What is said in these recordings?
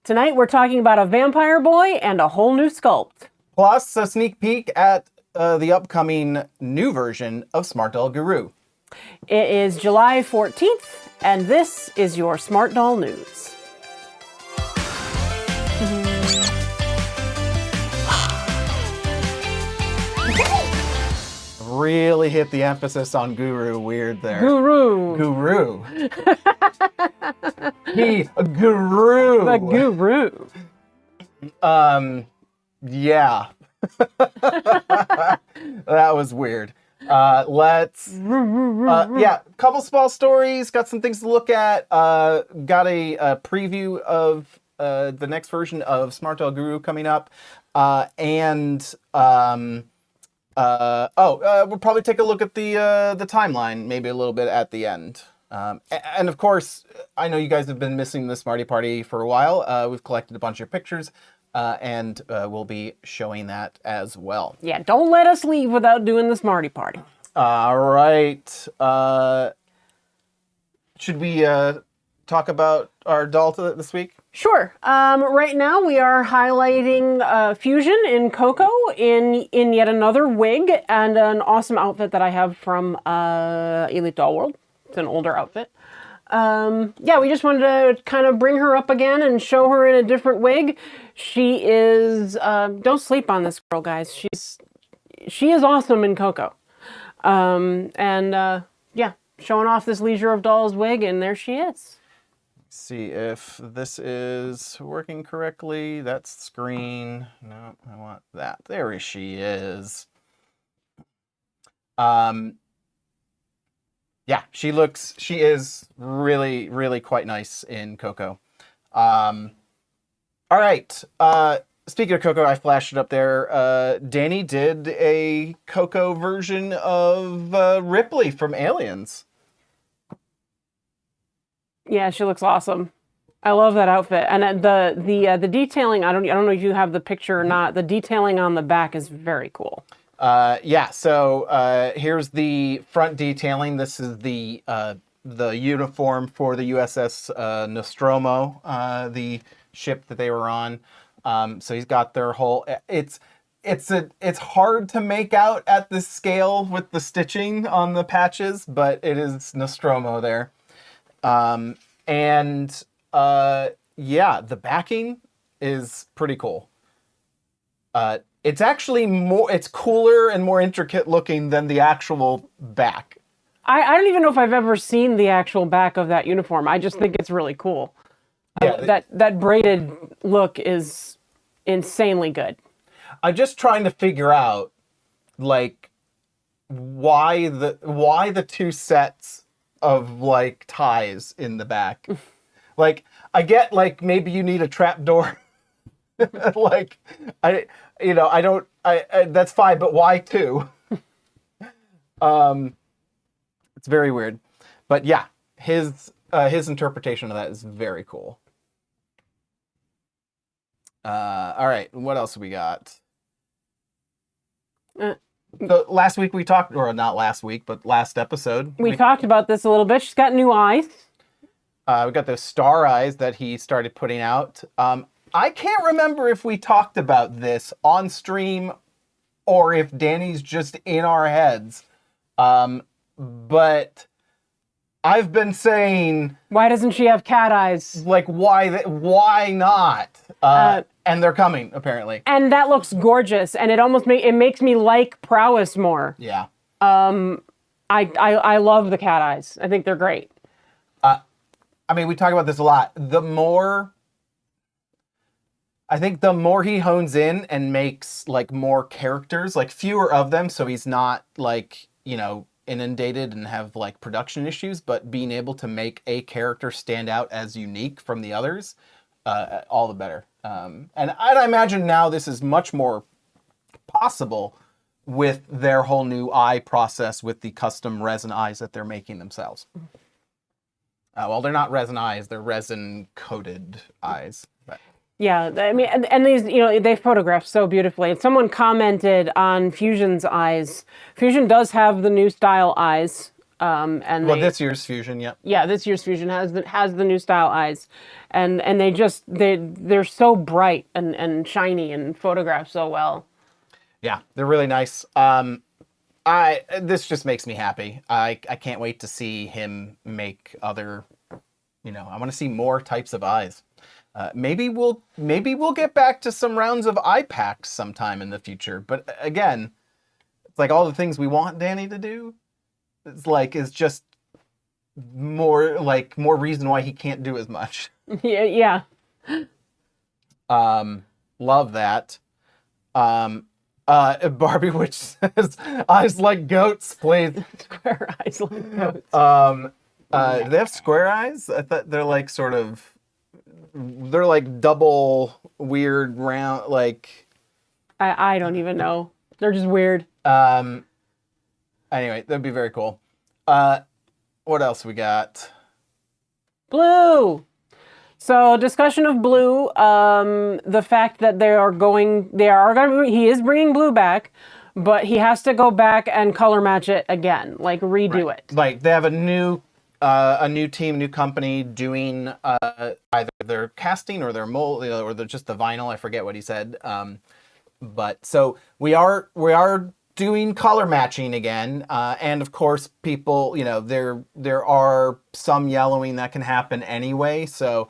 Tonight we're talking about a vampire boy and a whole new sculpt. Plus a sneak peek at the upcoming new version of Smartdoll Guru. It is July 14th, and this is your Smart Doll News. Really hit the emphasis on Guru weird there. Guru. Guru. He guru. The guru. Yeah. That was weird. Yeah, couple small stories, got some things to look at. Got a preview of the next version of Smartdoll Guru coming up. We'll probably take a look at the timeline, maybe a little bit at the end. And of course, I know you guys have been missing the Smarty Party for a while. We've collected a bunch of pictures, and we'll be showing that as well. Yeah, don't let us leave without doing the Smarty Party. All right. Should we talk about our doll this week? Sure. Right now we are highlighting Fusion in Coco in yet another wig and an awesome outfit that I have from Elite Doll World. It's an older outfit. Yeah, we just wanted to kind of bring her up again and show her in a different wig. She is, don't sleep on this girl, guys. She is awesome in Coco. Yeah, showing off this Leisure of Dolls wig, and there she is. See if this is working correctly. That's the screen. No, I want that. There she is. Yeah, she is really, really quite nice in Coco. All right. Speaking of Coco, I flashed it up there. Danny did a Coco version of Ripley from Aliens. Yeah, she looks awesome. I love that outfit, and the detailing. I don't know if you have the picture or not. The detailing on the back is very cool. Yeah. So here's the front detailing. This is the uniform for the USS Nostromo, the ship that they were on. So he's got their whole. It's hard to make out at this scale with the stitching on the patches, but it is Nostromo there. Yeah, the backing is pretty cool. It's actually it's cooler and more intricate looking than the actual back. I don't even know if I've ever seen the actual back of that uniform. I just think it's really cool. Yeah, that braided look is insanely good. I'm just trying to figure out, like, why the two sets of, like, ties in the back. Like, I get, like, maybe you need a trap door. Like, that's fine, but why two? It's very weird. But yeah, his interpretation of that is very cool. All right, what else we got? So last week we talked, or not last week, but last episode. We talked about this a little bit. She's got new eyes. We got those star eyes that he started putting out. I can't remember if we talked about this on stream or if Danny's just in our heads. But I've been saying... Why doesn't she have cat eyes? Like, why not? And they're coming, apparently. And that looks gorgeous, and it makes me like Prowess more. Yeah. I love the cat eyes. I think they're great. I mean, we talk about this a lot. I think the more he hones in and makes, like, more characters, like, fewer of them, so he's not, like, inundated and have, like, production issues, but being able to make a character stand out as unique from the others, all the better. And I imagine now this is much more possible with their whole new eye process with the custom resin eyes that they're making themselves. Well, they're not resin eyes, they're resin-coated eyes. But. Yeah, I mean, and these, they photograph so beautifully. And someone commented on Fusion's eyes. Fusion does have the new style eyes. And Well, this year's Fusion, yep. yeah, this year's Fusion has the new style eyes, and they're so bright and shiny and photographed so well. Yeah, they're really nice. This just makes me happy. I can't wait to see him make other, I want to see more types of eyes. Maybe we'll get back to some rounds of eye packs sometime in the future. But again, it's like all the things we want Danny to do. It's just more reason why he can't do as much. Yeah. Love that. Barbie Witch says eyes like goats, please. Square eyes like goats. Do they have square eyes? I thought they're like they're like double weird round, like. I don't even know. They're just weird. Anyway, that'd be very cool. What else we got? Blue. So discussion of Blue. The fact that he is bringing Blue back, but he has to go back and color match it again, like redo it. Like they have a new team, new company doing either their casting or their mold or just the vinyl. I forget what he said. But so we are doing color matching again, and of course, people, there are some yellowing that can happen anyway. So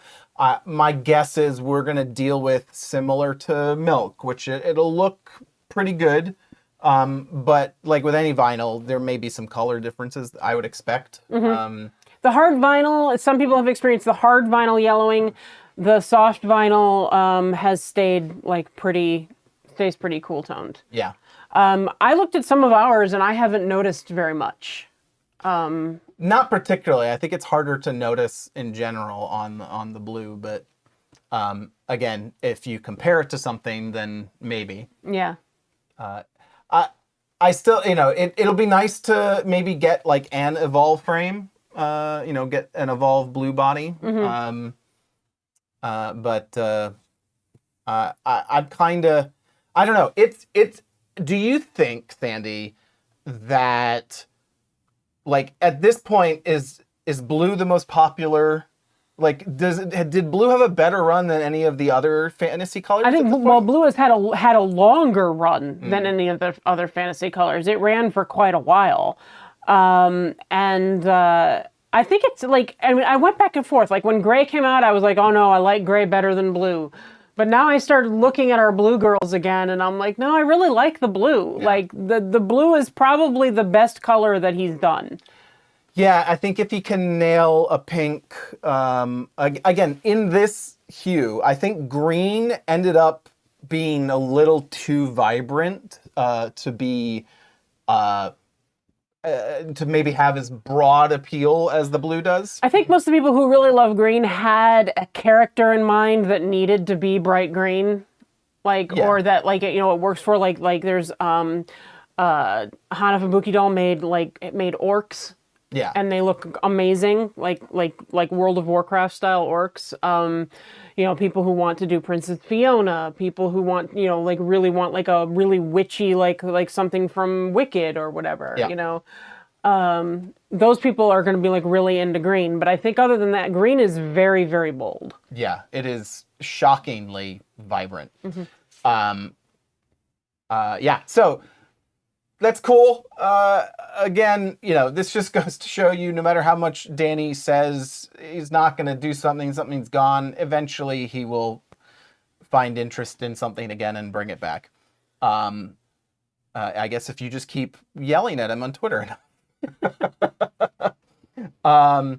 my guess is we're gonna deal with similar to Milk, which it'll look pretty good. But like with any vinyl, there may be some color differences I would expect. Mm-hmm. The hard vinyl, some people have experienced the hard vinyl yellowing. The soft vinyl has stayed stays pretty cool toned. Yeah. I looked at some of ours and I haven't noticed very much. Not particularly. I think it's harder to notice in general on the Blue, but again, if you compare it to something, then maybe. Yeah. I still, it'll be nice to maybe get like an Evolve frame, get an Evolve Blue body. Mm-hmm. I'd kind of, I don't know. Do you think, Sandy, that like at this point is Blue the most popular? Like, did Blue have a better run than any of the other fantasy colors? I think Blue has had a longer run than any of the other fantasy colors. It ran for quite a while, and I think it's like, I mean, I went back and forth. Like when Gray came out, I was like, oh no, I like Gray better than Blue. But now I started looking at our Blue girls again, and I'm like, no, I really like the Blue. Yeah. Like the Blue is probably the best color that he's done. Yeah, I think if he can nail a pink, again, in this hue, I think green ended up being a little too vibrant to be, to maybe have as broad appeal as the Blue does. I think most of the people who really love green had a character in mind that needed to be bright green, or that it works for like there's Hana Fubuki doll made orcs. Yeah. And they look amazing, like World of Warcraft style orcs. People who want to do Princess Fiona, people who want, really want like a really witchy, like something from Wicked or whatever, those people are going to be like really into green. But I think other than that, green is very, very bold. Yeah, it is shockingly vibrant. Mm-hmm. So that's cool. Again, this just goes to show you, no matter how much Danny says he's not going to do something, something's gone. Eventually, he will find interest in something again and bring it back. I guess if you just keep yelling at him on Twitter. All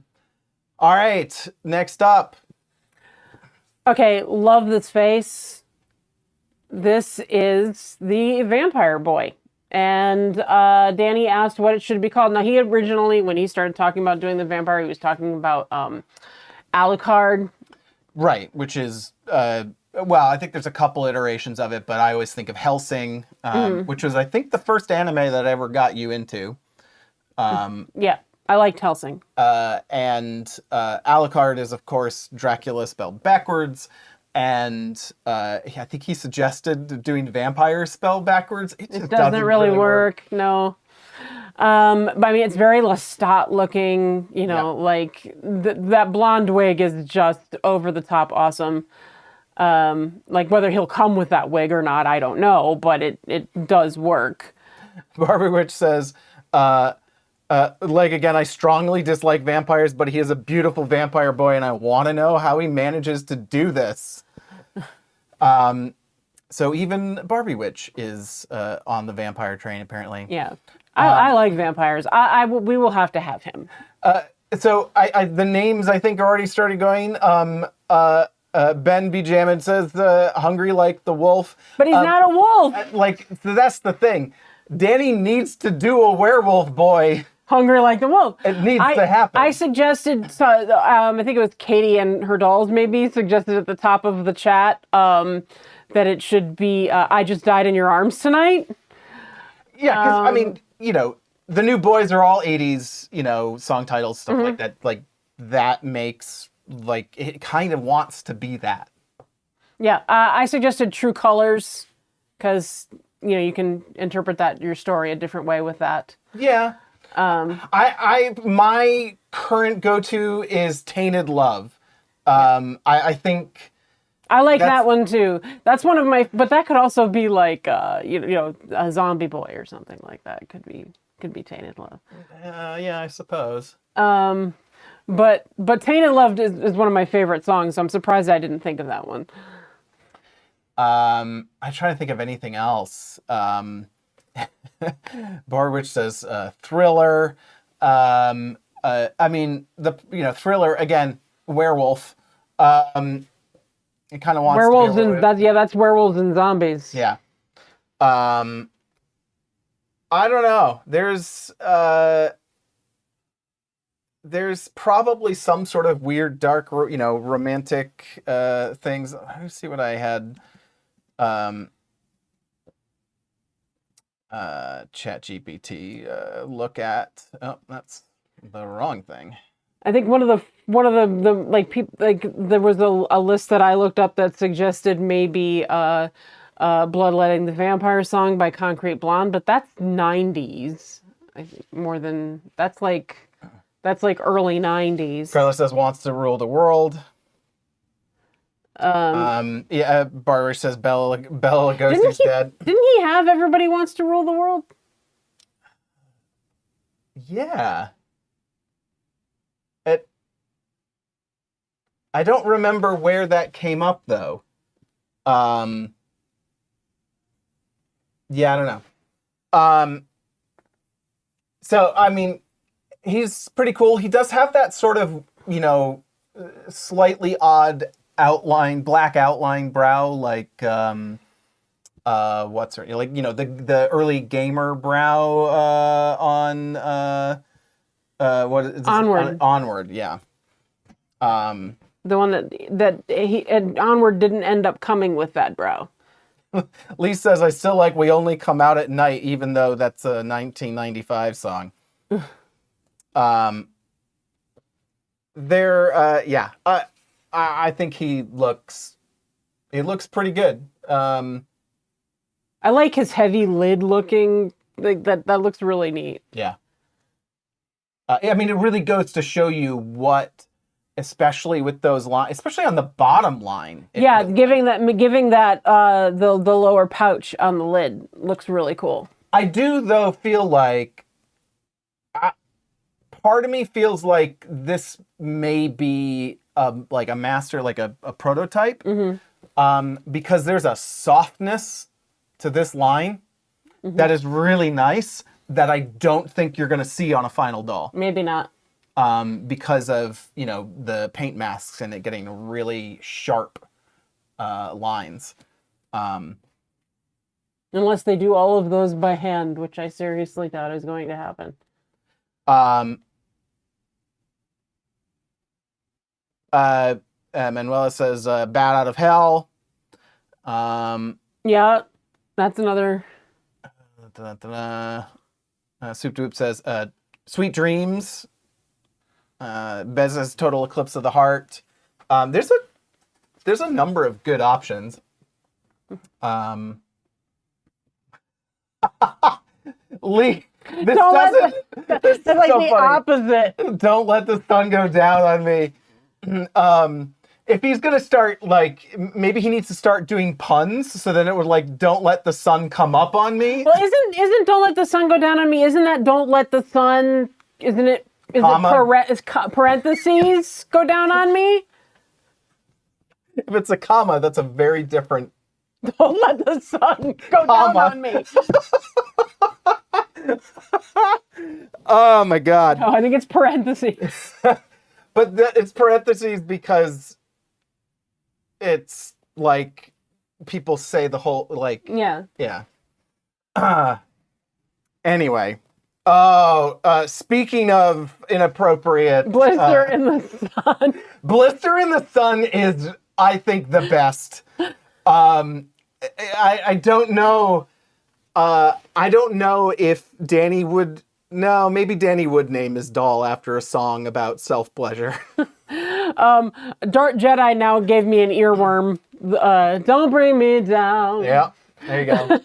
right, next up. Okay, love this face. This is the Vampire Boy. And Danny asked what it should be called. Now, he originally, when he started talking about doing the vampire, he was talking about Alucard. Right, which is, I think there's a couple iterations of it, but I always think of Hellsing, which was, I think, the first anime that I ever got you into. Yeah, I liked Hellsing. And Alucard is, of course, Dracula spelled backwards. And I think he suggested doing vampire spelled backwards. It doesn't really work. No. But I mean, it's very Lestat looking, you know, like that blonde wig is just over the top awesome. Like whether he'll come with that wig or not, I don't know, but it does work. Barbie Witch says, like, again, I strongly dislike vampires, but he is a beautiful vampire boy, and I want to know how he manages to do this. So even Barbie Witch is on the vampire train, apparently. Yeah. I like vampires. We will have to have him. So the names, I think, are already started going. Ben B. Jamin says, hungry like the wolf. But he's not a wolf. Like, so that's the thing. Danny needs to do a werewolf boy. Hungry like the wolf. It needs to happen. I suggested, I think it was Katie and her dolls maybe, suggested at the top of the chat that it should be, I just died in your arms tonight. Yeah, because, I mean, you know, the new boys are all 80s, you know, song titles, stuff like that. Like, that makes, like, it kind of wants to be that. Yeah, I suggested True Colors, because, you know, you can interpret your story a different way with that. Yeah. My current go-to is Tainted Love. I think I like that one too. That's one of my, but that could also be like, you know, a zombie boy or something like that. Could be Tainted Love. Yeah, I suppose. But Tainted Love is one of my favorite songs, so I'm surprised I didn't think of that one. I'm trying to think of anything else. Barwich says Thriller. I mean, Thriller again. Werewolf. It kind of wants werewolves to be that's werewolves and zombies. Yeah. I don't know. There's probably some sort of weird, dark, you know, romantic things. Let me see what I had. ChatGPT look at. Oh, that's the wrong thing. I think one of the like people, like there was a list that I looked up that suggested maybe Bloodletting the Vampire Song by Concrete Blonde, but that's 90s. I think that's like early 90s. Carla says wants to rule the world. Yeah, Barbara says Bella Lugosi's dead. Didn't he have Everybody Wants to Rule the World? Yeah. I don't remember where that came up though. Yeah, I don't know. So I mean, he's pretty cool. He does have that sort of, you know, slightly odd black outline brow, like what's her, like, you know, the early gamer brow on what is this? Onward, yeah. The one that he and Onward didn't end up coming with that brow. Lee says, I still like We Only Come Out at Night, even though that's a 1995 song. I think he looks pretty good. I like his heavy lid looking, like that looks really neat. Yeah. I mean, it really goes to show you what, especially with those lines, especially on the bottom line. Yeah, giving that the lower pouch on the lid looks really cool. I do though feel like, part of me feels like this may be like a master, like a prototype, because there's a softness to this line that is really nice that I don't think you're going to see on a final doll. Maybe not. Because of, you know, the paint masks and it getting really sharp lines. Unless they do all of those by hand, which I seriously doubt is going to happen. Manuela says, Bat Out of Hell. Yeah, that's another. Soup Doop says, Sweet Dreams. Bez says Total Eclipse of the Heart. There's a number of good options. Lee, this Don't let doesn't. This is It's like so the funny. opposite. Don't let the sun go down on me. If he's gonna start, like, maybe he needs to start doing puns, so then it would, like, don't let the sun come up on me. Well, isn't don't let the sun go down on me? Isn't that don't let the sun? Isn't it? Is parentheses go down on me? If it's a comma, that's a very different. Don't let the sun go down on me. Oh my god. No, I think it's parentheses. But it's parentheses because it's like people say the whole, like, Yeah. Anyway. Speaking of inappropriate, Blister in the sun. Blister in the sun is, I think, the best. I don't know. I don't know if Danny would. No, maybe Danny would name his doll after a song about self-pleasure. Dart Jedi now gave me an earworm. Don't bring me down. Yeah, there you go.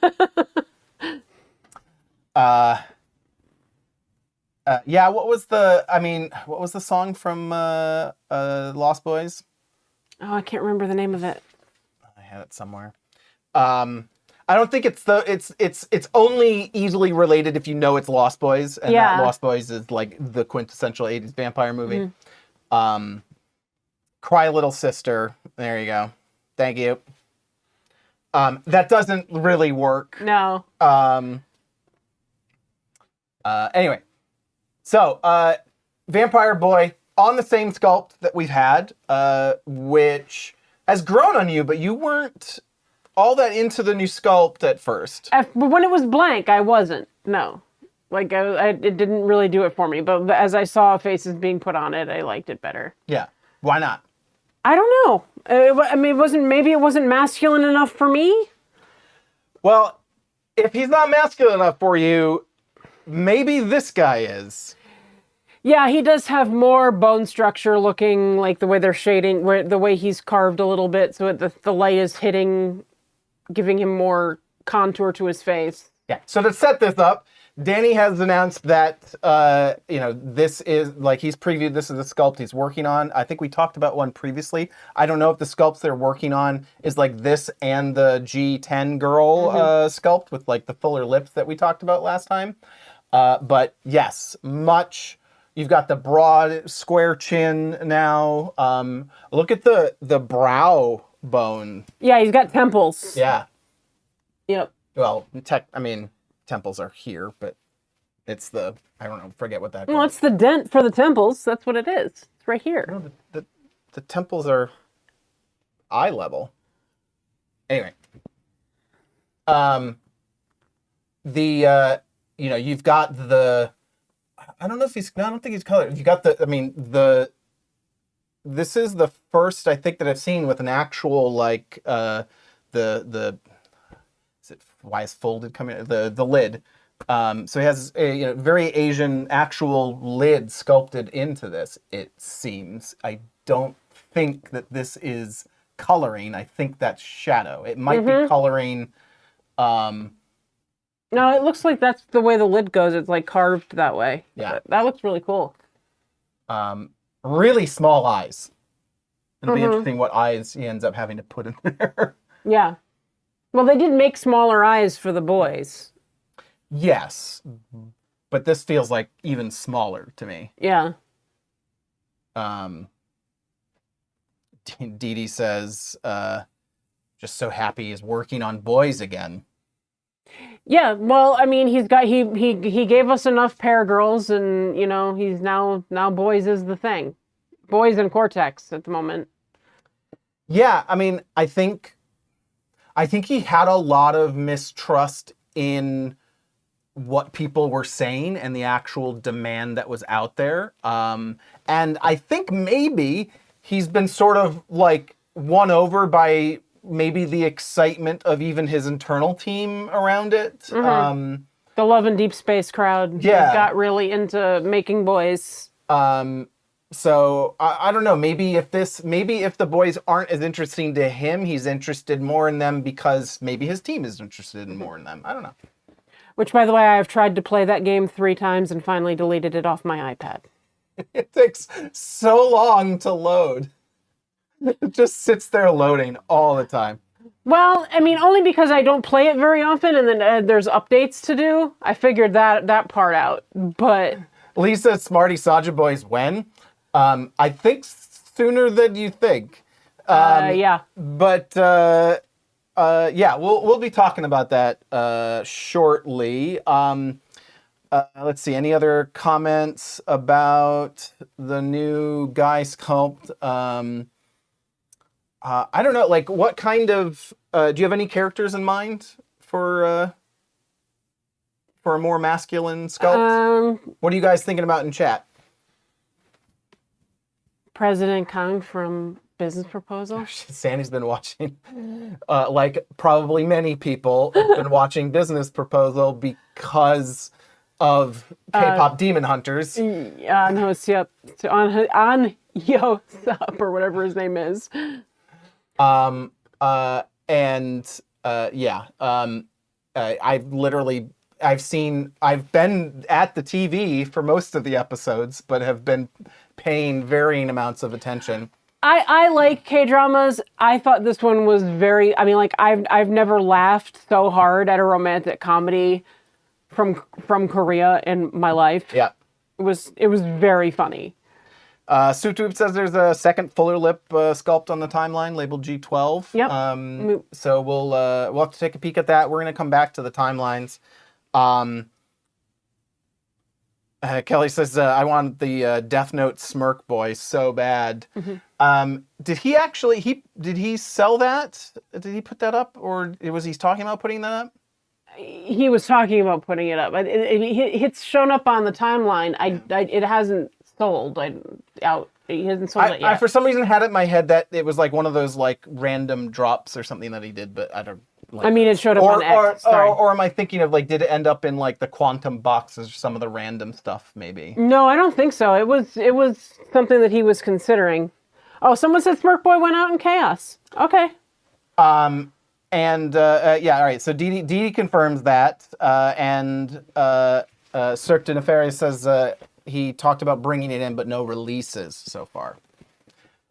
Yeah, what was the song from Lost Boys? Oh, I can't remember the name of it. I had it somewhere. I don't think it's only easily related if you know it's Lost Boys, and that Lost Boys is like the quintessential 80s vampire movie. Mm-hmm. Cry Little Sister. There you go. Thank you. That doesn't really work. No. Anyway, so Vampire Boy on the same sculpt that we've had, which has grown on you, but you weren't all that into the new sculpt at first. But when it was blank, I wasn't. No. Like, it didn't really do it for me. But as I saw faces being put on it, I liked it better. Yeah. Why not? I don't know. I mean, maybe it wasn't masculine enough for me. Well, if he's not masculine enough for you, maybe this guy is. Yeah, he does have more bone structure looking, like the way they're shading, the way he's carved a little bit, so the light is hitting, giving him more contour to his face. Yeah. So to set this up, Danny has announced that, this is, like, he's previewed this is the sculpt he's working on. I think we talked about one previously. I don't know if the sculpts they're working on is like this and the G10 girl sculpt with, like, the fuller lips that we talked about last time. But yes, you've got the broad square chin now. Look at the brow bone. Yeah, he's got temples. Yeah. Yep. Well, temples are here, but it's forget what that. Well, it's the dent for the temples. That's what it is. It's right here. No, the temples are eye level. Anyway, you've got the. I don't think he's colored. You got this is the first I think that I've seen with an actual, like, why is folded coming, the lid. So he has a very Asian actual lid sculpted into this, it seems. I don't think that this is coloring. I think that's shadow. It might be coloring. No, it looks like that's the way the lid goes. It's like carved that way. Yeah. But that looks really cool. Really small eyes. It'll be interesting what eyes he ends up having to put in there. Yeah. Well, they did make smaller eyes for the boys. Yes. But this feels like even smaller to me. Yeah. Dee Dee says, just so happy he's working on boys again. Yeah, well, I mean, he gave us enough pair girls, and he's now boys is the thing, boys and Cortex at the moment. Yeah, I mean, I think he had a lot of mistrust in what people were saying and the actual demand that was out there, and I think maybe he's been sort of like won over by maybe the excitement of even his internal team around it. The Love and Deep Space crowd got really into making boys. So I don't know, maybe if the boys aren't as interesting to him, he's interested more in them because maybe his team is interested in more in them. I don't know. Which, by the way, I have tried to play that game 3 times and finally deleted it off my iPad. It takes so long to load. It just sits there loading all the time. Well, I mean, only because I don't play it very often, and then there's updates to do. I figured that part out, but... Lisa, Smarty Saja Boys, when? I think sooner than you think. Yeah. But, yeah, we'll be talking about that shortly. Let's see, any other comments about the new guy sculpt? I don't know, like, what kind of... do you have any characters in mind for a more masculine sculpt? What are you guys thinking about in chat? President Kang from Business Proposal. Sandy's been watching, like probably many people, have been watching Business Proposal because of K-pop Demon Hunters. On Yosep, or whatever his name is. I've been at the TV for most of the episodes, but have been paying varying amounts of attention. I like K-dramas. I thought this one was very, I mean, like, I've never laughed so hard at a romantic comedy from Korea in my life. Yeah. It was very funny. Sutube says there's a second fuller lip sculpt on the timeline labeled G12. Yep. So we'll have to take a peek at that. We're going to come back to the timelines. Kelly says, I want the Death Note smirk boy so bad. Mm-hmm. Did he sell that? Did he put that up? Or was he talking about putting that up? He was talking about putting it up. It's shown up on the timeline. It hasn't sold. He hasn't sold it yet. I for some reason had it in my head that it was like one of those like random drops or something that he did, but I don't. Like, I mean, it showed up on X. Or am I thinking of like, did it end up in like the quantum boxes or some of the random stuff maybe? No, I don't think so. It was something that he was considering. Oh, someone said Smirk Boy went out in chaos. Okay. Yeah, all right. So Dee confirms that, and Cirque de Nefarious says he talked about bringing it in, but no releases so far.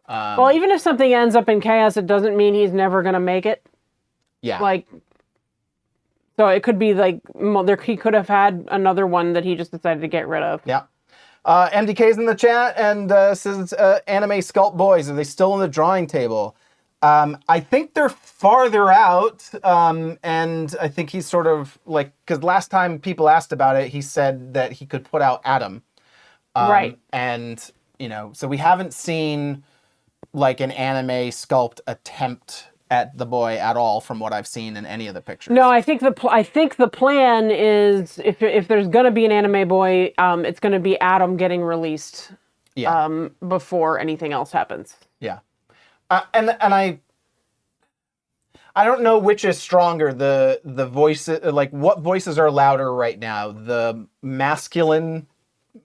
Well, even if something ends up in chaos, it doesn't mean he's never going to make it. Yeah. Like, so it could be like, he could have had another one that he just decided to get rid of. Yeah. MDK's in the chat and says, anime sculpt boys, are they still on the drawing table? I think they're farther out, and I think he's sort of like, because last time people asked about it, he said that he could put out Adam. Right. And, so we haven't seen like an anime sculpt attempt at the boy at all from what I've seen in any of the pictures. No, I think the plan is if there's going to be an anime boy, it's going to be Adam getting released before anything else happens. Yeah. And I don't know which is stronger, the voices, like what voices are louder right now, the masculine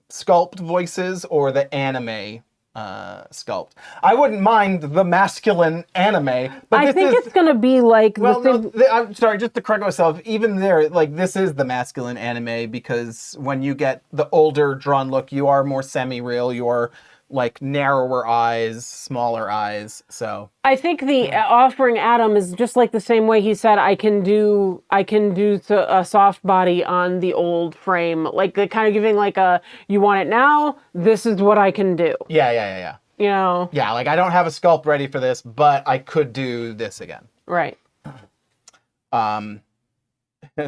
sculpt voices or the anime sculpt. I wouldn't mind the masculine anime, but I think it's going to be like... I'm sorry, just to correct myself, even there, like, this is the masculine anime because when you get the older drawn look, you are more semi-real, you are like narrower eyes, smaller eyes, so... I think the offering Adam is just like the same way he said, I can do a soft body on the old frame. Like, kind of giving like a, you want it now? This is what I can do. Yeah. Yeah, like I don't have a sculpt ready for this, but I could do this again. Right.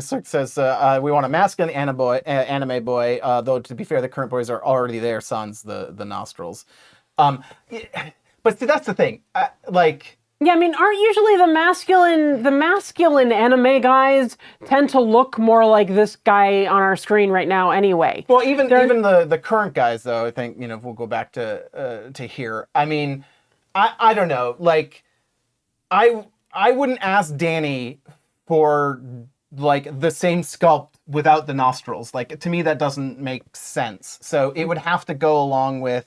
Cirque says, we want a masculine anime boy, though to be fair, the current boys are already there, sans the nostrils. But see, that's the thing. Yeah, I mean, aren't usually the masculine anime guys tend to look more like this guy on our screen right now anyway? Well, even the current guys, though, I think, if we'll go back to here. I mean, I don't know. Like, I wouldn't ask Danny for like the same sculpt without the nostrils. Like, to me, that doesn't make sense. So it would have to go along with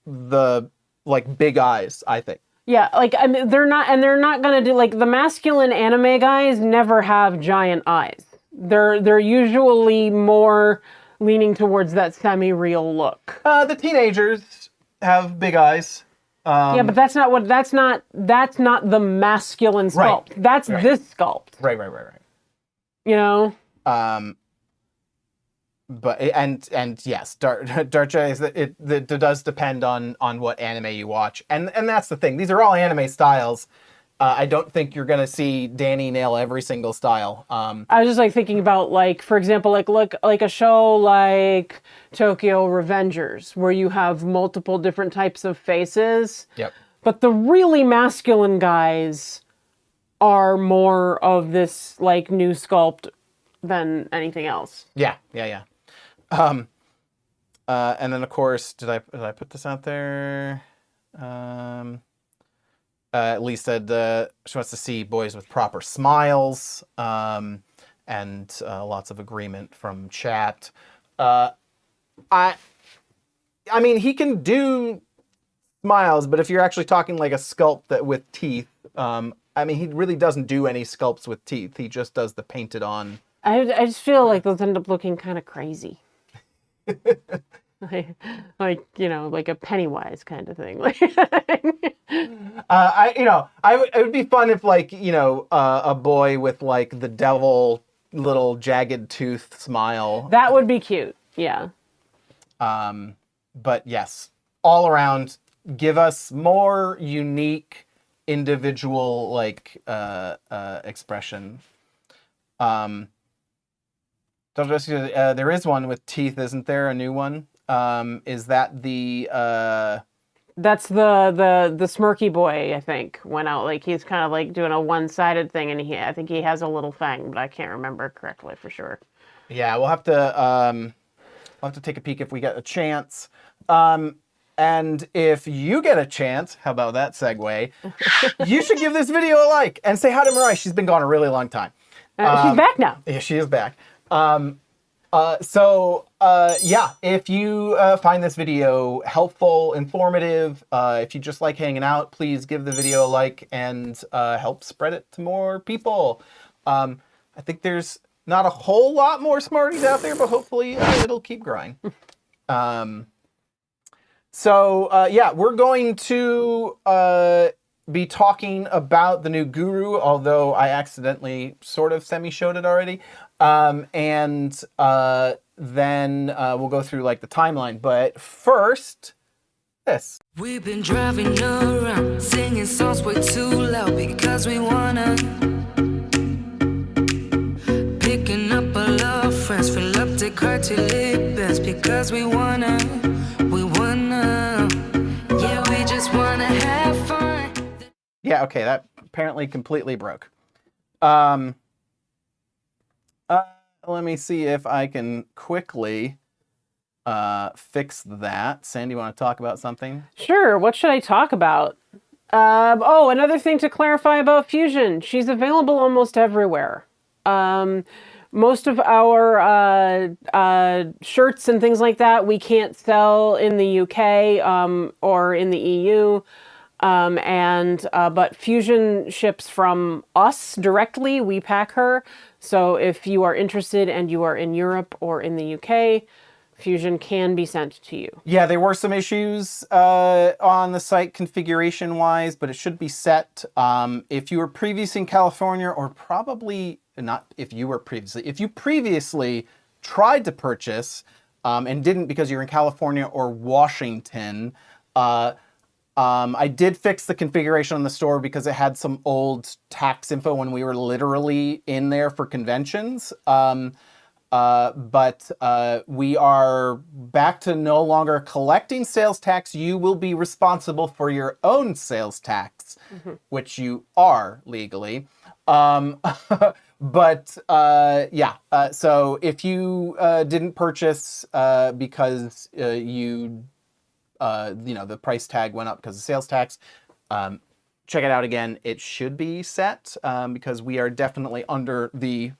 the like big eyes, I think. Yeah, like, I mean, they're not gonna do, like, the masculine anime guys never have giant eyes. They're usually more leaning towards that semi-real look. The teenagers have big eyes. Yeah, but that's not the masculine sculpt. Right. That's this sculpt. Right. You know? But and yes, Darcha is it does depend on what anime you watch, and that's the thing. These are all anime styles. I don't think you're gonna see Danny nail every single style. I was just like thinking about like, for example, like a show like Tokyo Revengers, where you have multiple different types of faces. Yep. But the really masculine guys are more of this like new sculpt than anything else. Yeah. And then of course, did I put this out there? Lee said she wants to see boys with proper smiles, and lots of agreement from chat. I mean, he can do smiles, but if you're actually talking like a sculpt that with teeth, I mean, he really doesn't do any sculpts with teeth. He just does the painted on. I just feel like those end up looking kind of crazy. like like a Pennywise kind of thing. It would be fun if a boy with like the devil little jagged tooth smile. That would be cute. Yeah. But yes, all around, give us more unique individual expression. There is one with teeth, isn't there? A new one. Is that the? That's the Smirky boy. I think went out like he's kind of like doing a one-sided thing, and I think he has a little fang, but I can't remember correctly for sure. Yeah, we'll have to take a peek if we get a chance. And if you get a chance, how about that segue? You should give this video a like and say hi to Mariah. She's been gone a really long time. She's back now. Yeah, she is back. If you find this video helpful, informative, if you just like hanging out, please give the video a like and help spread it to more people. I think there's not a whole lot more Smarties out there, but hopefully it'll keep growing. We're going to be talking about the new Guru, although I accidentally sort of semi-showed it already. Then we'll go through like the timeline. But first, this. We've been driving around, singing songs way too loud because we wanna. Picking up all our friends, fill up the car till it bends because we wanna. Yeah, we just wanna have fun. Yeah, okay, that apparently completely broke. Let me see if I can quickly fix that. Sandy, you want to talk about something? Sure. What should I talk about? Another thing to clarify about Fusion. She's available almost everywhere. Most of our shirts and things like that we can't sell in the UK or in the EU. But Fusion ships from us directly. We pack her. So if you are interested and you are in Europe or in the UK, Fusion can be sent to you. Yeah, there were some issues on the site configuration-wise, but it should be set. If you were previously in California, or probably not if you were previously, if you previously tried to purchase and didn't because you're in California or Washington, I did fix the configuration on the store because it had some old tax info when we were literally in there for conventions. But we are back to no longer collecting sales tax. You will be responsible for your own sales tax, which you are legally. So if you didn't purchase because the price tag went up because of sales tax, check it out again. It should be set because we are definitely under the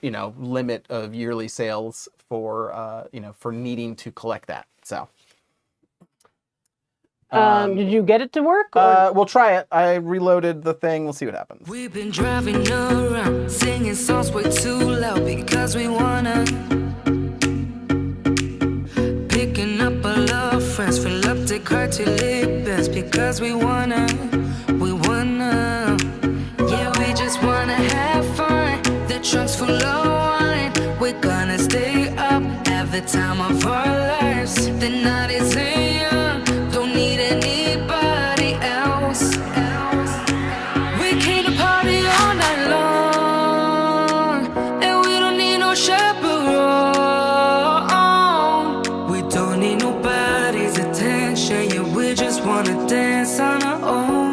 limit of yearly sales for for needing to collect that. So Did you get it to work? Or? We'll try it. I reloaded the thing. We'll see what happens. We've been driving around, singing songs way too loud because we wanna. Picking up our love friends, fill up the car till it bends because we wanna. Yeah, we just wanna have fun. The trunk's full of wine. We're gonna stay up, have the time of our lives. The night is young, don't need anybody else. We came to party all night long, and we don't need no chaperone. We don't need nobody's attention, yeah, we just wanna dance on our own.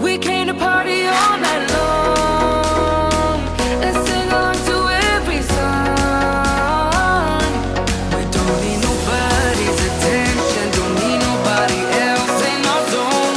We came to party all night long and sing along to every song. We don't need nobody's attention, don't need nobody else in our zone.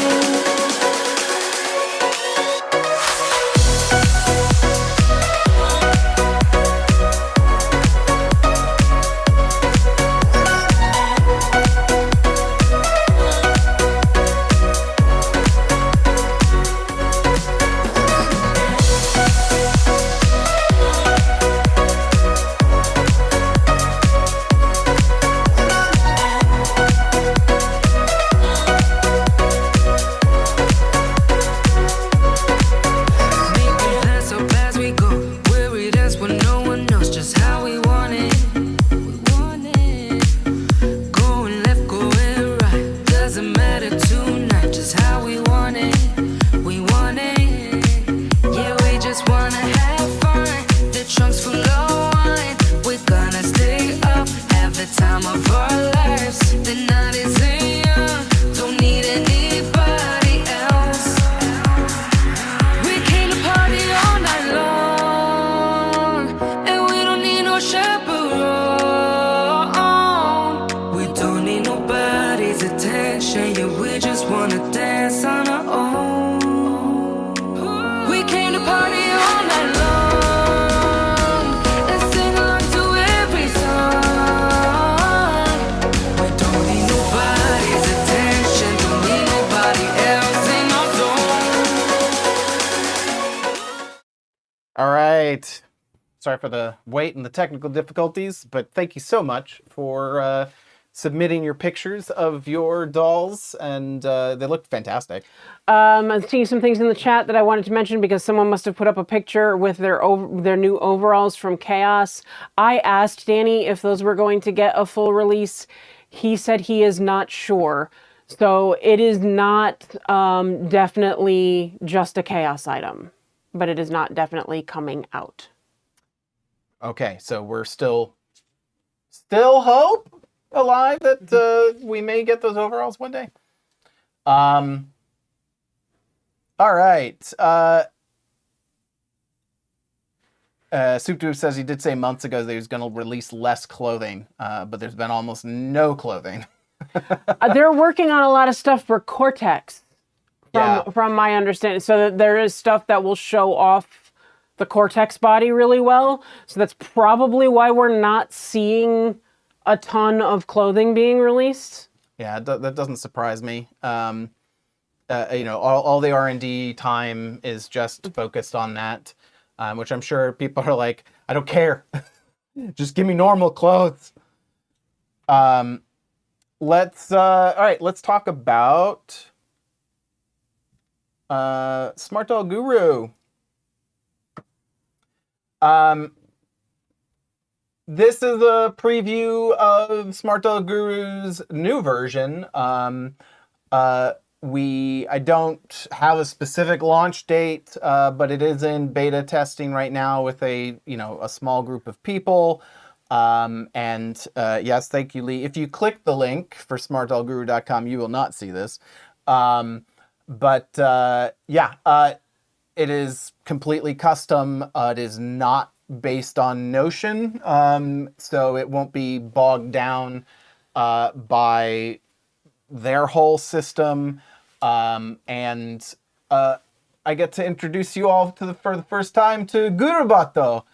Making plans up as we go, where we dance when no one knows just how we want it. Going left, going right, doesn't matter tonight, just how we want it. We want it. Yeah, we just wanna have fun. The trunk's full of wine. We're gonna stay up, have the time of our lives. The night is young, don't need anybody else. We came to party all night long, and we don't need no chaperone. We don't need nobody's attention, yeah, we just wanna dance on our own. We came to party all night long and sing along to every song. We don't need nobody's attention, don't need nobody else in our zone. All right. Sorry for the wait and the technical difficulties, but thank you so much for submitting your pictures of your dolls, and they looked fantastic. I'm seeing some things in the chat that I wanted to mention because someone must have put up a picture with their new overalls from Chaos. I asked Danny if those were going to get a full release. He said he is not sure. So it is not definitely just a Chaos item, but it is not definitely coming out. Okay, so we're still hope alive that we may get those overalls one day. All right. Soup Dude says he did say months ago that he was going to release less clothing, but there's been almost no clothing. They're working on a lot of stuff for Cortex, Yeah. from my understanding. So that there is stuff that will show off the Cortex body really well. So that's probably why we're not seeing a ton of clothing being released. Yeah, that doesn't surprise me. All the R&D time is just focused on that, which I'm sure people are like, I don't care. Just give me normal clothes. Let's talk about Smart Doll Guru. This is a preview of Smart Doll Guru's new version. I don't have a specific launch date, but it is in beta testing right now with a small group of people. Yes, thank you, Lee. If you click the link for smartdollguru.com, you will not see this. It is completely custom. It is not based on Notion, so it won't be bogged down by their whole system. I get to introduce you all for the first time to Gurubato.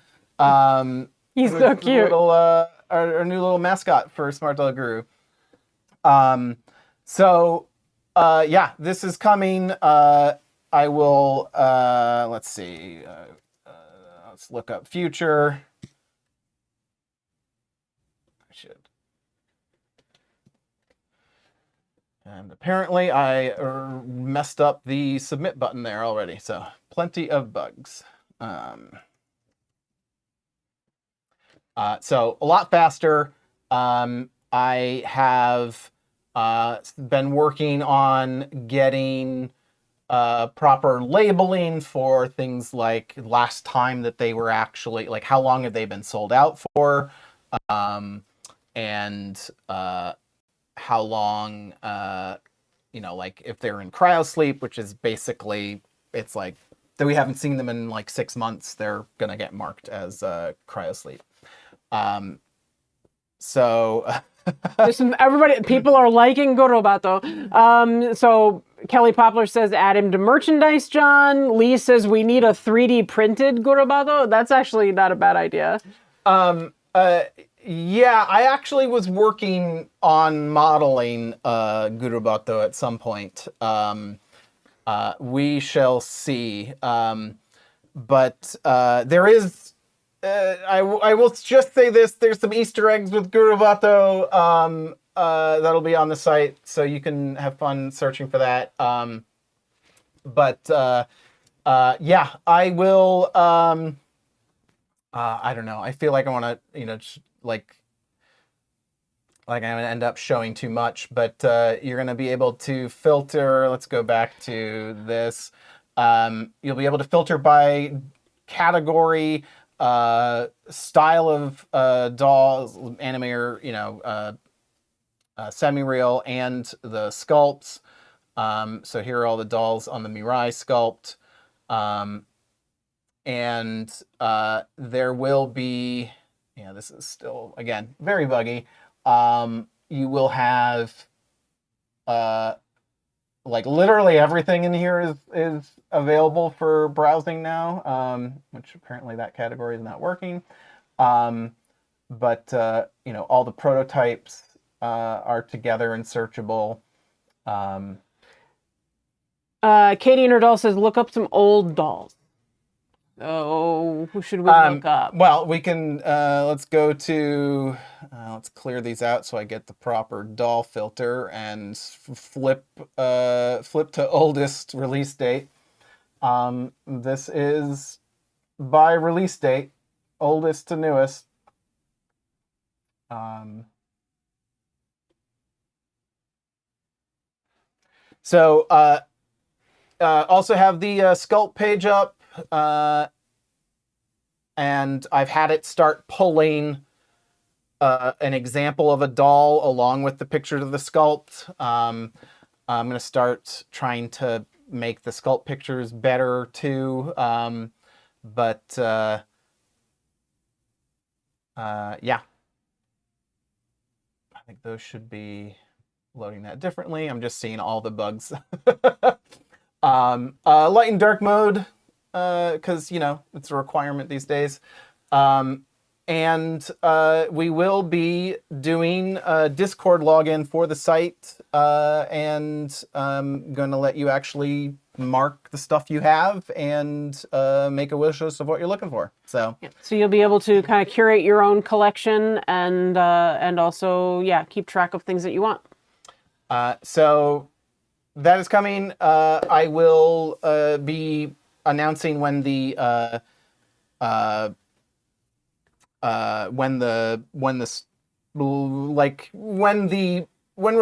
He's so cute. Our new little mascot for Smart Doll Guru. So, yeah, this is coming. I will, let's see. Let's look up future. I should. And apparently I messed up the submit button there already. So plenty of bugs. So a lot faster. I have been working on getting proper labeling for things like last time that they were actually, like how long have they been sold out for, and how long, you know, like if they're in cryosleep, which is basically, it's like that we haven't seen them in like 6 months, they're gonna get marked as cryosleep. So people are liking Gorobato. So Kelly Poplar says, add him to merchandise, John. Lee says, we need a 3D printed Gorobato. That's actually not a bad idea. Yeah, I actually was working on modeling Gorobato at some point. We shall see. But there is, I will just say this, there's some Easter eggs with Gorobato that'll be on the site, so you can have fun searching for that. Yeah, I will, I don't know, I feel like I want to, you know, just like I'm going to end up showing too much, but you're going to be able to filter, let's go back to this, you'll be able to filter by category, style of dolls, anime or, you know, semi-real, and the sculpts. So here are all the dolls on the Mirai sculpt. And there will be, yeah, this is still, again, very buggy. You will have, like literally everything in here is available for browsing now, which apparently that category is not working. You know, all the prototypes are together and searchable. Katie and her doll says, look up some old dolls. Oh, who should we look up? Well, we can, let's go to, let's clear these out so I get the proper doll filter and flip to oldest release date. This is by release date, oldest to newest. Also have the Sculpt page up. And I've had it start pulling an example of a doll along with the picture of the sculpt. I'm going to start trying to make the sculpt pictures better too. Yeah. I think those should be loading that differently. I'm just seeing all the bugs. Light and dark mode. Because, you know, it's a requirement these days. We will be doing a Discord login for the site, and I'm going to let you actually mark the stuff you have and make a wish list of what you're looking for. So, yeah. So you'll be able to kind of curate your own collection and also, yeah, keep track of things that you want. So that is coming. I will be announcing when we're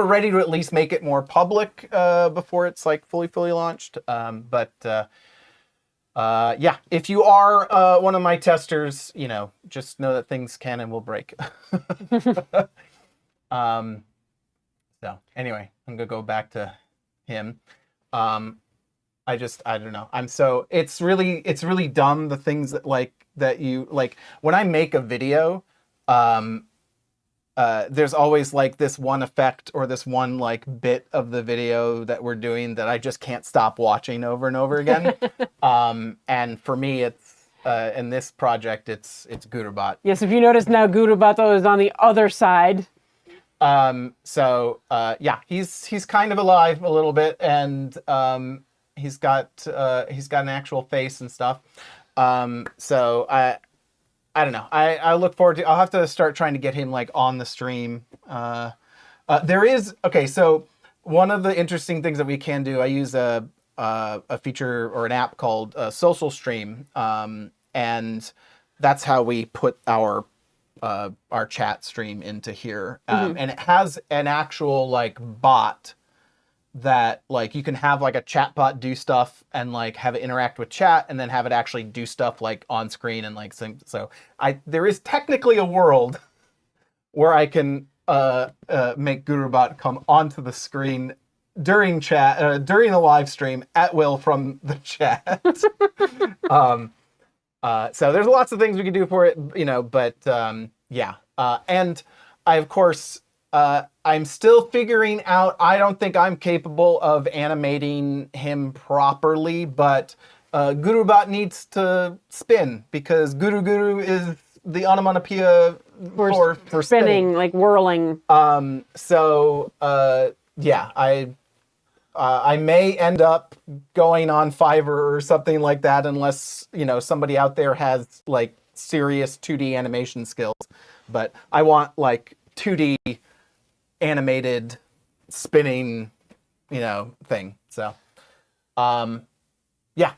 ready to at least make it more public before it's like fully launched. Yeah, if you are one of my testers, you know, just know that things can and will break. So anyway, I'm gonna go back to him. I don't know. It's really dumb, the things that you like when I make a video, there's always like this one effect or this one like bit of the video that we're doing that I just can't stop watching over and over again. And for me, it's in this project, it's Gurubot. Yes, if you notice now, Gurubato is on the other side. Yeah, he's kind of alive a little bit, and he's got an actual face and stuff. So I don't know. I look forward to. I'll have to start trying to get him like on the stream. There is okay. So one of the interesting things that we can do, I use a feature or an app called Social Stream, and that's how we put our chat stream into here, and it has an actual like bot that like you can have like a chat bot do stuff and like have it interact with chat and then have it actually do stuff like on screen and like so there is technically a world where I can make GuruBot come onto the screen during during the live stream at will from the chat. So there's lots of things we can do for it, you know, but yeah. And I, of course, I'm still figuring out, I don't think I'm capable of animating him properly, but GuruBot needs to spin because Guru Guru is the onomatopoeia for spinning, like whirling. Yeah, I may end up going on Fiverr or something like that unless, you know, somebody out there has like serious 2D animation skills. But I want like 2D animated spinning, you know, thing. So, yeah.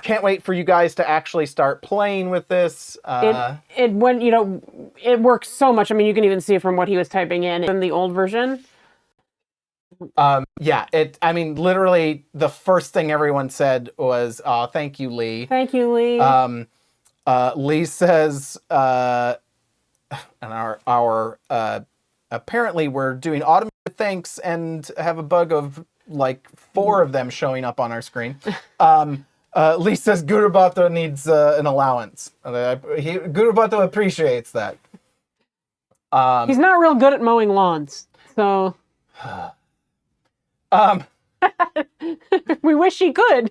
Can't wait for you guys to actually start playing with this. It went, you know, it works so much. I mean, you can even see it from what he was typing in the old version. Yeah, I mean, literally the first thing everyone said was, thank you, Lee. Thank you, Lee. Lee says, and our apparently we're doing automated thanks and have a bug of like 4 of them showing up on our screen. Lee says Gurubato needs an allowance. Gurubato appreciates that. He's not real good at mowing lawns, so... we wish he could.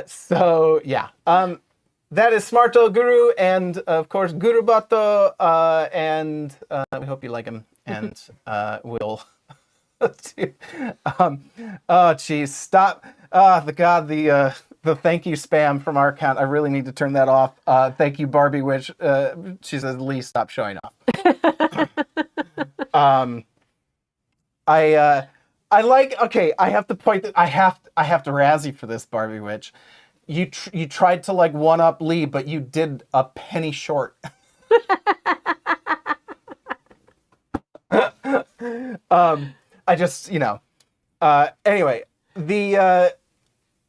So yeah. That is Smartdoll Guru, and of course Gurubato, and we hope you like him, and we'll do, oh geez, stop. The thank you spam from our account. I really need to turn that off. Thank you, Barbie Witch. She says, Lee, stop showing off. I like, okay, I have to point that I have to razz you for this, Barbie Witch. You tried to like one up Lee, but you did a penny short. I just, you know. Anyway,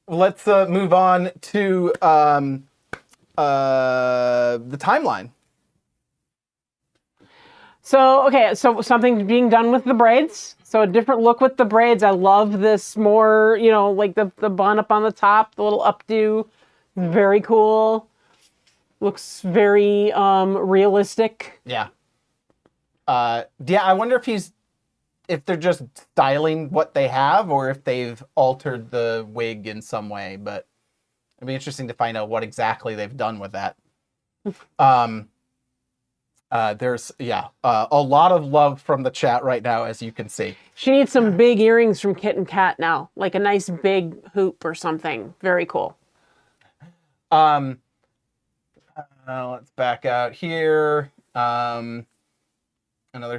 let's move on to the timeline. So, okay, so something being done with the braids. So a different look with the braids. I love this more, you know, like the bun up on the top, the little updo. Very cool. Looks very realistic. Yeah. Yeah, I wonder if they're just styling what they have or if they've altered the wig in some way, but it'd be interesting to find out what exactly they've done with that. There's, yeah, a lot of love from the chat right now, as you can see. She needs some big earrings from Kit and Kat now, like a nice big hoop or something. Very cool. Let's back out here. Another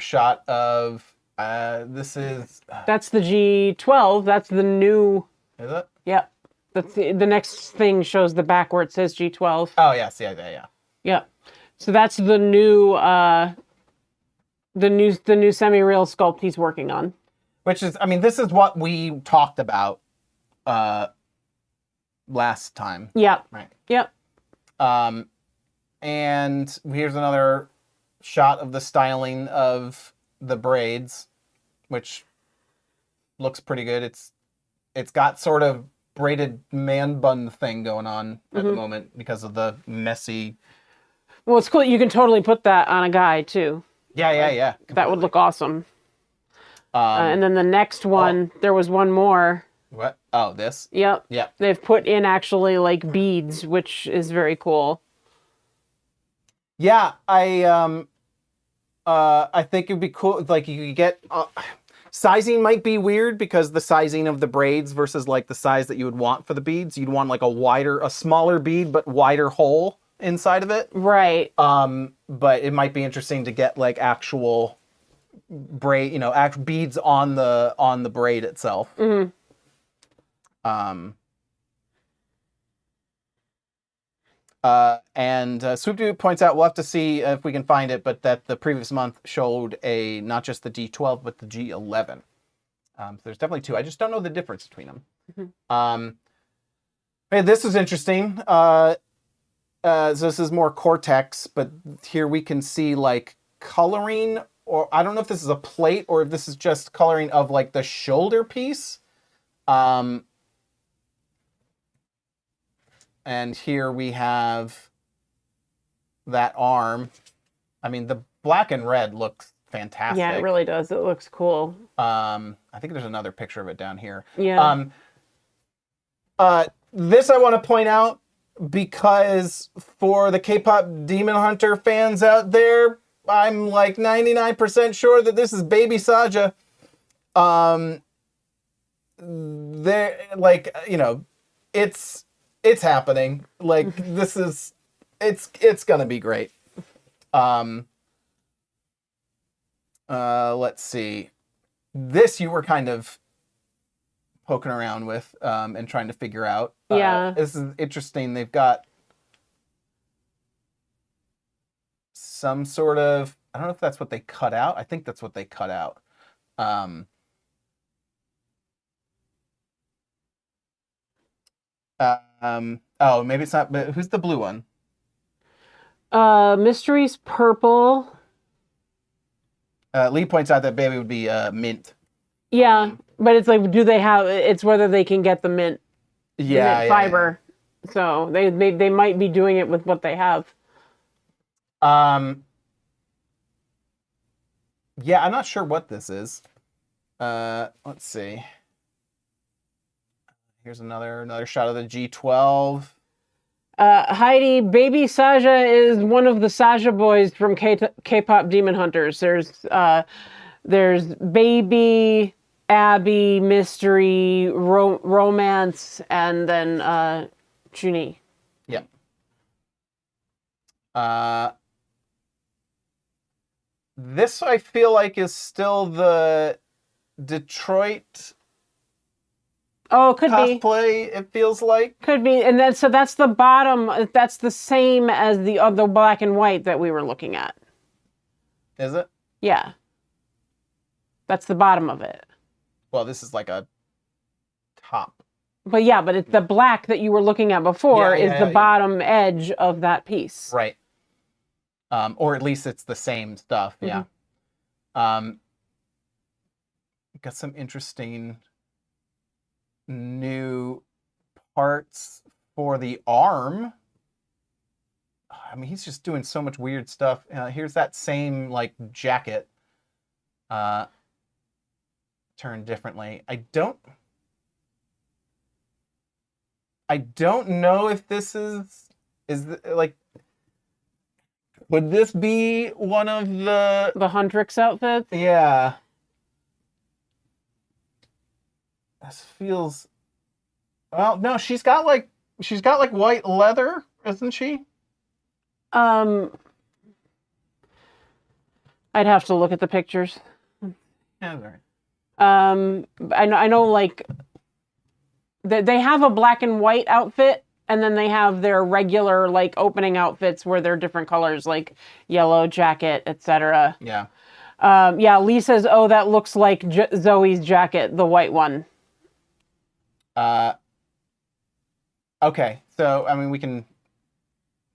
shot of, this is... That's the G12. That's the new... Is it? Yep. That's the next thing shows the back where it says G12. Oh, yes, yeah. Yep. So that's the new semi-real sculpt he's working on. Which is, I mean, this is what we talked about last time. Yep. Right. Yep. And here's another shot of the styling of the braids, which looks pretty good. It's got sort of braided man bun thing going on at the moment because of the messy. Well, it's cool. You can totally put that on a guy too. Yeah. That would look awesome. And then the next one, there was one more. What? Oh, this? Yep. Yep. They've put in actually like beads, which is very cool. Yeah, I I think it'd be cool. Like you could get sizing might be weird because the sizing of the braids versus like the size that you would want for the beads. You'd want like a smaller bead but wider hole inside of it. Right. But it might be interesting to get like actual braid, actual beads on the braid itself. Mm-hmm. Swoop points out, we'll have to see if we can find it, but that the previous month showed not just the G12 but the G11. So there's definitely two. I just don't know the difference between them. Mm-hmm. Hey, this is interesting. So this is more Cortex, but here we can see like coloring, or I don't know if this is a plate or if this is just coloring of like the shoulder piece. And here we have that arm. I mean, the black and red looks fantastic. Yeah, it really does. It looks cool. I think there's another picture of it down here. Yeah. This I want to point out because for the K-pop Demon Hunter fans out there, I'm like 99% sure that this is Baby Saja. They're like, it's happening. Like it's gonna be great. Let's see. This you were kind of poking around with and trying to figure out. Yeah. This is interesting. They've got some sort of, I don't know if that's what they cut out. I think that's what they cut out. Oh, maybe it's not. But who's the blue one? Mystery's purple. Lee points out that baby would be mint. Yeah, but it's like, it's whether they can get the mint, mint fiber. Yeah. So they might be doing it with what they have. Yeah, I'm not sure what this is. Let's see. Here's another shot of the G12. Heidi, Baby Saja is one of the Saja boys from K-pop Demon Hunters. There's Baby, Abby, Mystery, Romance, and then Chuni. Yep. This I feel like is still the Detroit. Oh, could cosplay, it feels like. Could be. And that's the bottom. That's the same as the other black and white that we were looking at. Is it? Yeah. That's the bottom of it. Well, this is like a top. But it's the black that you were looking at before is the bottom edge of that piece. Right. Or at least it's the same stuff. Mm-hmm. Yeah. Got some interesting new parts for the arm. I mean, he's just doing so much weird stuff. Here's that same like jacket turned differently. I don't know if this is like, would this be one of the Huntrix outfits? Yeah. This feels, well, no, she's got like white leather, isn't she? I'd have to look at the pictures. Yeah, right. I know like they have a black and white outfit, and then they have their regular like opening outfits where they're different colors, like yellow jacket, etc. Yeah. Lee says, "Oh, that looks like Zoe's jacket, the white one." Okay, so I mean, we can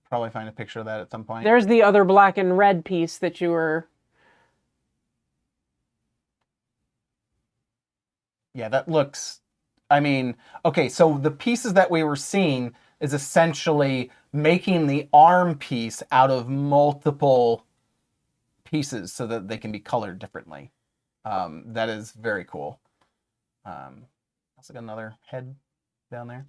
probably find a picture of that at some point. There's the other black and red piece that you were. Yeah, that looks. I mean, okay, so the pieces that we were seeing is essentially making the arm piece out of multiple pieces so that they can be colored differently. That is very cool. Also got another head down there.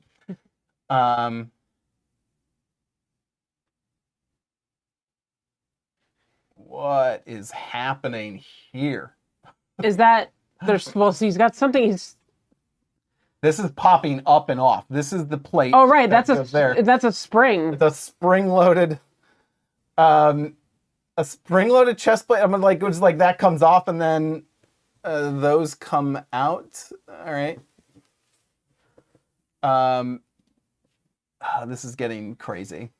what is happening here? Is that there's well, so he's got something. This is popping up and off. This is the plate. Oh right, that that's goes there. that's a spring. It's a spring-loaded, chest plate. I'm like, it's like that comes off and then those come out. All right. This is getting crazy.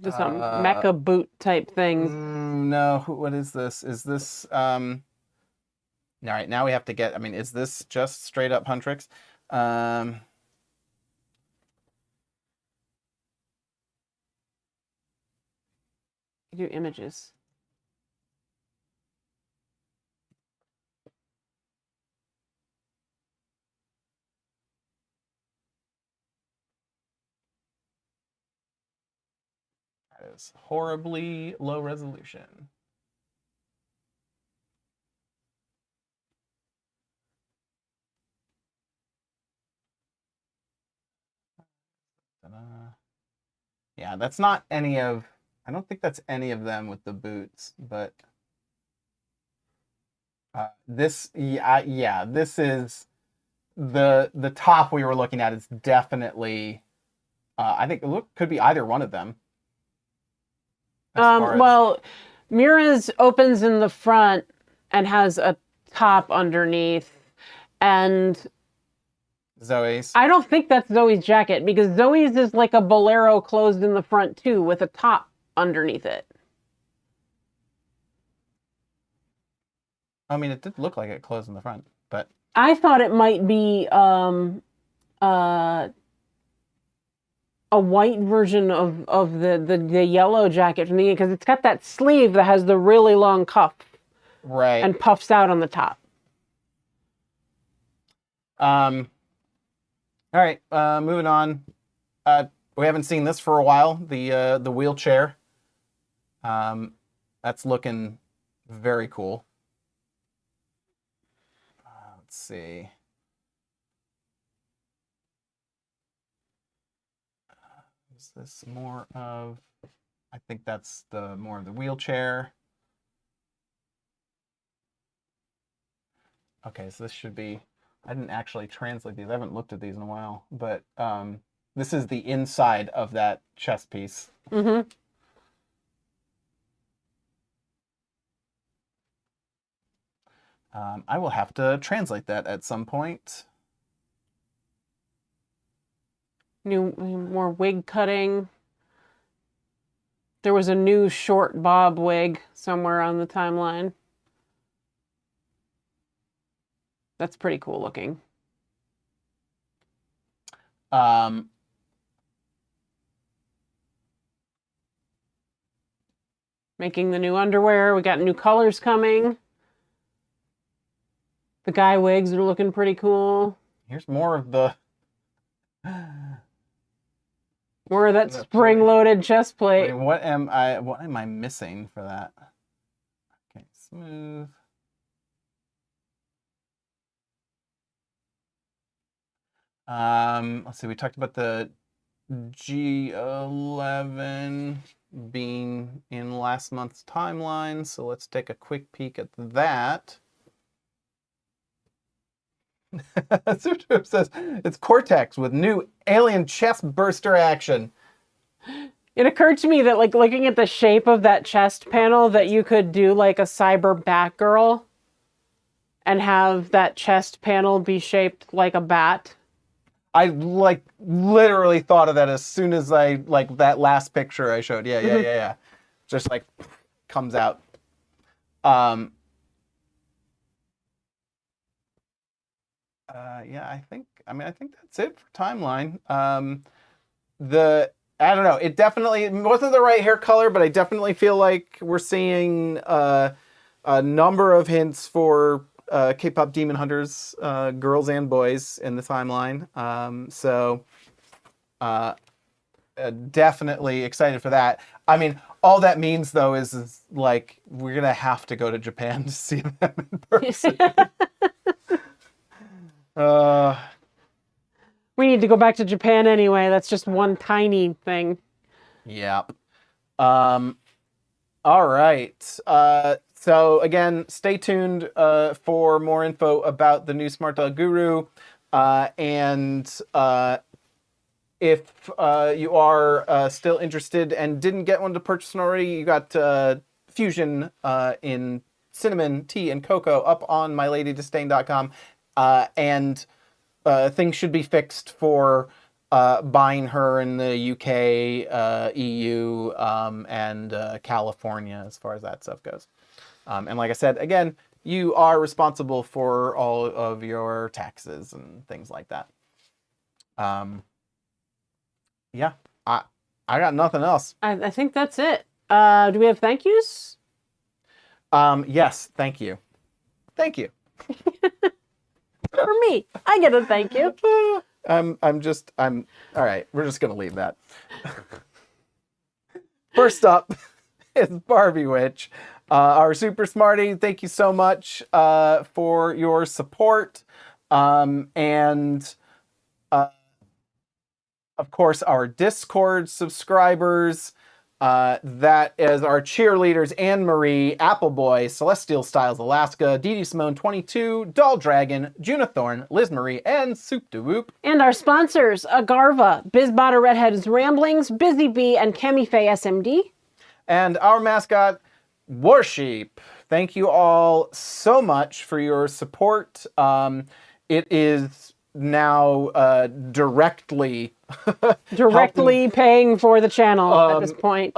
Just some mecha boot type things. No, what is this? Is this all right, now we have to get, I mean, is this just straight up Huntrix? Do images. That is horribly low resolution. Ta-da. Yeah, that's not any of, I don't think that's any of them with the boots, but this, yeah, this is the top we were looking at is definitely, I think could be either one of them. Well, Mira's opens in the front and has a top underneath, and Zoe's. I don't think that's Zoe's jacket because Zoe's is like a bolero closed in the front too with a top underneath it. I mean, it did look like it closed in the front, but I thought it might be a white version of the yellow jacket from the because it's got that sleeve that has the really long cuff, right, and puffs out on the top. All right, moving on. We haven't seen this for a while. The wheelchair. That's looking very cool. Let's see. Is this more of? I think that's the more of the wheelchair. Okay, so this should be. I didn't actually translate these. I haven't looked at these in a while, but this is the inside of that chest piece. Mm-hmm. I will have to translate that at some point. More wig cutting. There was a new short bob wig somewhere on the timeline. That's pretty cool looking. Making the new underwear. We got new colors coming. The guy wigs are looking pretty cool. Here's more of the... More of that spring-loaded chest plate. Wait, what am I missing for that? Okay, smooth. Let's see, we talked about the G11 being in last month's timeline, so let's take a quick peek at that. Sutrip says it's Cortex with new alien chest burster action. It occurred to me that, like, looking at the shape of that chest panel, that you could do like a cyber Batgirl and have that chest panel be shaped like a bat. I like literally thought of that as soon as I like that last picture I showed. Yeah. Just like comes out. Yeah, I think that's it for timeline. I don't know. It definitely wasn't the right hair color, but I definitely feel like we're seeing a number of hints for K-pop Demon Hunters, girls and boys in the timeline. So definitely excited for that. I mean, all that means though is like we're gonna have to go to Japan to see them in person. We need to go back to Japan anyway. That's just one tiny thing. Yep. All right. So again, stay tuned for more info about the new SmartDoll Guru. And if you are still interested and didn't get one to purchase one already, you got Fusion in cinnamon, tea, and cocoa up on myladydisdain.com. And things should be fixed for buying her in the UK, EU, and California as far as that stuff goes. And like I said, again, you are responsible for all of your taxes and things like that. Yeah, I got nothing else. I think that's it. Do we have thank yous? Yes, thank you. Thank you. For me, I get a thank you. I'm all right. We're just going to leave that. First up is Barbie Witch, our super smarty. Thank you so much for your support. And of course, our Discord subscribers. That is our cheerleaders: Anne Marie, Appleboy, Celestial Styles Alaska, Dee Dee Simone 22, Doll Dragon, Junathorn, Liz Marie, and Soup de Whoop. And our sponsors: Agarva, Bizbotter Redhead's Ramblings, Busy Bee, and Kemi Faye SMD. And our mascot, Warsheep. Thank you all so much for your support. It is now directly paying for the channel at this point.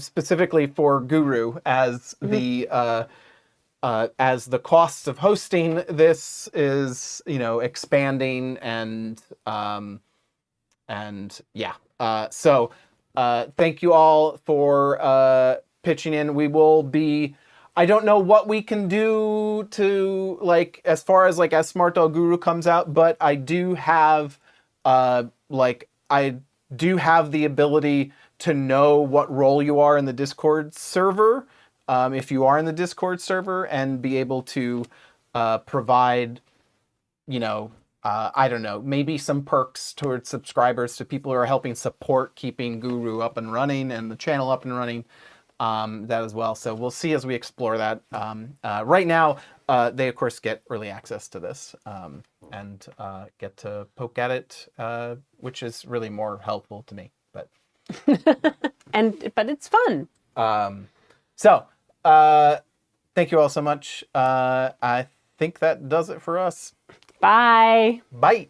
Specifically for Guru as the costs of hosting this is, expanding and yeah. So thank you all for pitching in. We will be, I don't know what we can do to, as far as as Smart Doll Guru comes out, but I do have the ability to know what role you are in the Discord server, if you are in the Discord server, and be able to provide, I don't know, maybe some perks towards subscribers to people who are helping support keeping Guru up and running and the channel up and running. That as well. So we'll see as we explore that. Right now, they of course get early access to this and get to poke at it, which is really more helpful to me. But but it's fun. So thank you all so much. I think that does it for us. Bye. Bye.